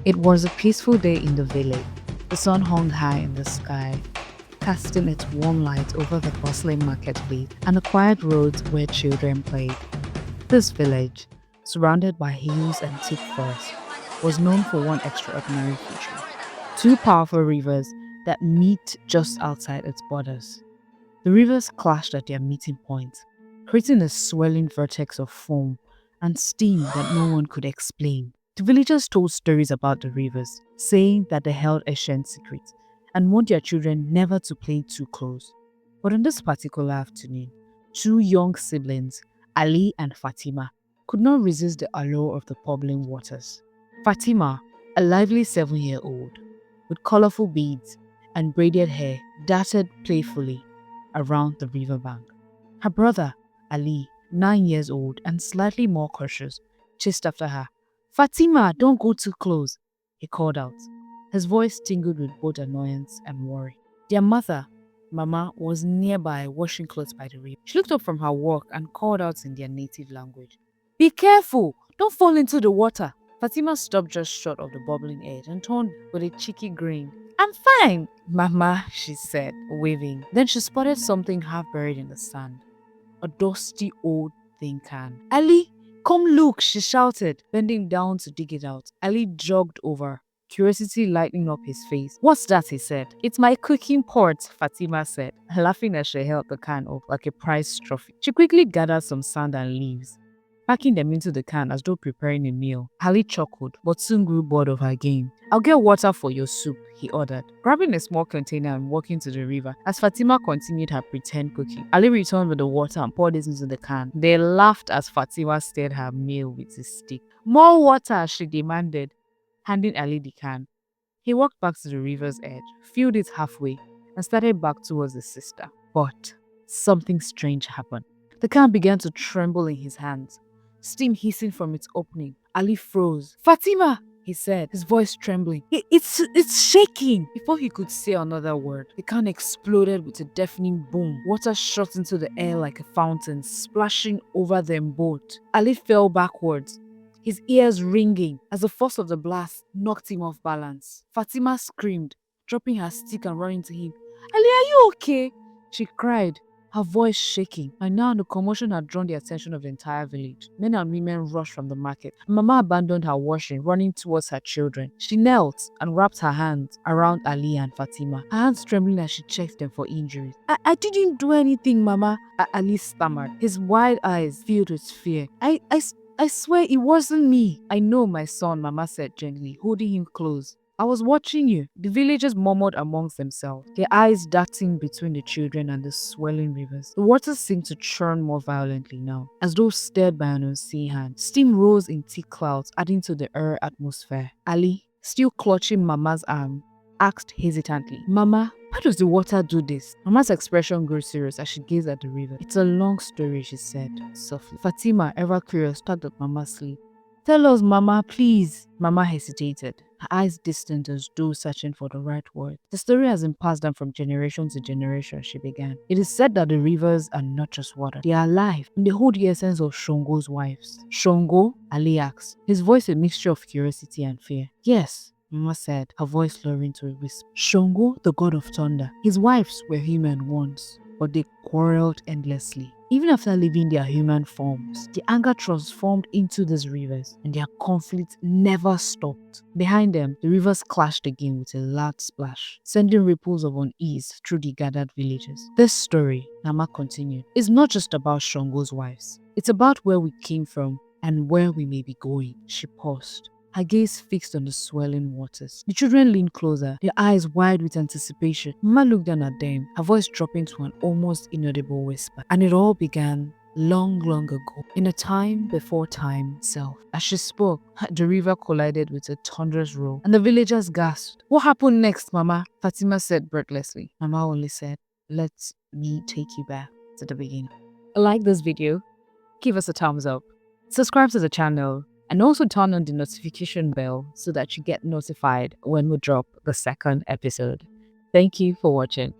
It was a peaceful day in the village. The sun hung high in the sky, casting its warm light over the bustling marketplace and the quiet roads where children played. This village, surrounded by hills and thick forests, was known for one extraordinary feature: two powerful rivers that meet just outside its borders. The rivers clashed at their meeting points, creating a swirling vortex of foam and steam that no one could explain. The villagers told stories about the rivers, saying that they held ancient secrets and warned their children never to play too close. But on this particular afternoon, two young siblings, Ali and Fatima, could not resist the allure of the bubbling waters. Fatima, a lively 7-year-old, with colorful beads and braided hair, darted playfully around the riverbank. Her brother, Ali, 9 years old and slightly more cautious, chased after her. "Fatima, don't go too close," he called out, his voice tingled with both annoyance and worry. Their mother, Mama, was nearby washing clothes by the river. She looked up from her work and called out in their native language, "Be careful! Don't fall into the water!" Fatima stopped just short of the bubbling edge and turned with a cheeky grin. "I'm fine, Mama," she said, waving. Then she spotted something half buried in the sand. A dusty old tin can. "Ali, come look," she shouted, bending down to dig it out. Ali jogged over, curiosity lighting up his face. "What's that?" he said. "It's my cooking pot," Fatima said, laughing as she held the can up like a prized trophy. She quickly gathered some sand and leaves, packing them into the can as though preparing a meal. Ali chuckled, but soon grew bored of her game. "I'll get water for your soup," he ordered, grabbing a small container and walking to the river. As Fatima continued her pretend cooking, Ali returned with the water and poured it into the can. They laughed as Fatima stirred her meal with his stick. "More water," she demanded, handing Ali the can. He walked back to the river's edge, filled it halfway, and started back towards his sister. But something strange happened. The can began to tremble in his hands, steam hissing from its opening. Ali froze. "Fatima!" he said, his voice trembling. It's shaking!" Before he could say another word, the can exploded with a deafening boom. Water shot into the air like a fountain, splashing over them both. Ali fell backwards, his ears ringing as the force of the blast knocked him off balance. Fatima screamed, dropping her stick and running to him. "Ali, are you okay?" she cried, her voice shaking. By now, the commotion had drawn the attention of the entire village. Men and women rushed from the market. Mama abandoned her washing, running towards her children. She knelt and wrapped her hands around Ali and Fatima, her hands trembling as she checked them for injuries. I didn't do anything, Mama," Ali stammered, his wide eyes filled with fear. I swear it wasn't me." "I know, my son," Mama said gently, holding him close. "I was watching you." The villagers murmured amongst themselves, their eyes darting between the children and the swelling rivers. The water seemed to churn more violently now, as though stirred by an unseen hand. Steam rose in thick clouds, adding to the air atmosphere. Ali, still clutching Mama's arm, asked hesitantly, "Mama, why does the water do this?" Mama's expression grew serious as she gazed at the river. "It's a long story," she said softly. Fatima, ever curious, tugged at Mama's sleeve. "Tell us, Mama, please." Mama hesitated, her eyes distant as though searching for the right word. "The story has been passed down from generation to generation," she began. "It is said that the rivers are not just water, they are alive, and they hold the essence of Shango's wives." "Shango?" Ali asked, his voice a mixture of curiosity and fear. "Yes," Mama said, her voice lowering to a whisper. "Shango, the god of thunder. His wives were human once, but they quarreled endlessly. Even after leaving their human forms, the anger transformed into these rivers, and their conflict never stopped. Behind them, the rivers clashed again with a loud splash, sending ripples of unease through the gathered villages. This story," Mama continued, "is not just about Shango's wives. It's about where we came from and where we may be going." She paused, her gaze fixed on the swirling waters. The children leaned closer, their eyes wide with anticipation. Mama looked down at them, her voice dropping to an almost inaudible whisper. "And it all began long, long ago, in a time before time itself." As she spoke, the river collided with a thunderous roar, and the villagers gasped. "What happened next, Mama?" Fatima said breathlessly. Mama only said, "Let me take you back to the beginning." Like this video, give us a thumbs up, subscribe to the channel, and also turn on the notification bell so that you get notified when we drop the second episode. Thank you for watching.